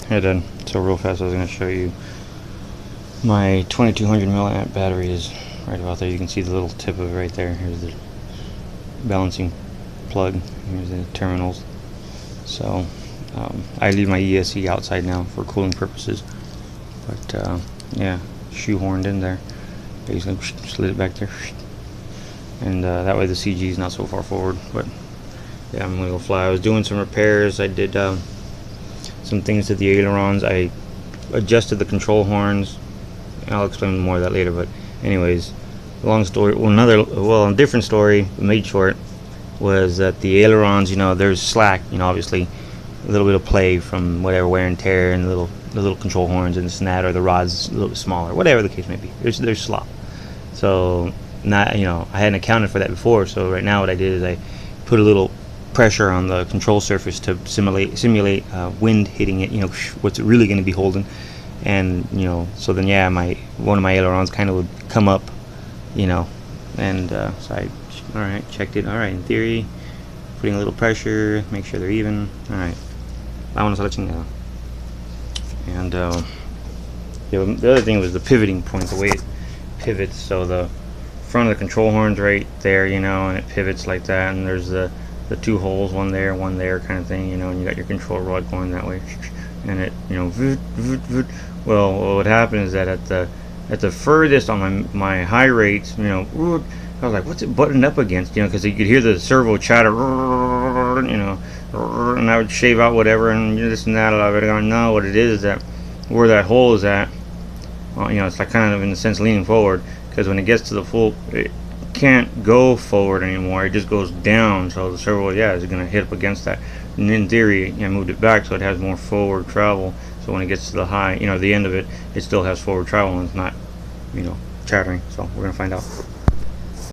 Hey Dan, so real fast I was going to show you my 2200 milliamp battery is right about there. You can see the little tip of it right there. Here's the balancing plug. Here's the terminals. So I leave my ESC outside now for cooling purposes. But yeah, shoehorned in there. Basically slid it back there. And that way the CG is not so far forward. But yeah, I'm going to go fly. I was doing some repairs. I did some things to the ailerons. I adjusted the control horns. I'll explain more of that later, but anyways, long story, a different story made short was that the ailerons, there's slack, obviously a little bit of play from whatever wear and tear, and the little control horns and the snat, or the rods a little bit smaller, whatever the case may be. There's slop. So not, I hadn't accounted for that before. So right now what I did is I put a little pressure on the control surface to simulate wind hitting it, what's it really going to be holding. And so then one of my ailerons kind of would come up, and so I checked it. Alright, in theory, putting a little pressure, make sure they're even. Alright, vámonos a la chingada. And the other thing was the pivoting point, the way it pivots. So the front of the control horn's right there, and it pivots like that, and there's the two holes, one there kind of thing, and you got your control rod going that way, and it, voot, voot, voot. Well, what happened is that at the furthest on my high rates, I was like, what's it buttoned up against? Because you could hear the servo chatter, and I would shave out whatever and this and that. I would go, no, what it is that where that hole is at, it's like kind of in a sense leaning forward, because when it gets to the full, it can't go forward anymore. It just goes down. So the servo, is going to hit up against that. And in theory, I moved it back so it has more forward travel. So when it gets to the high, the end of it, it still has forward travel and it's not, chattering. So we're going to find out.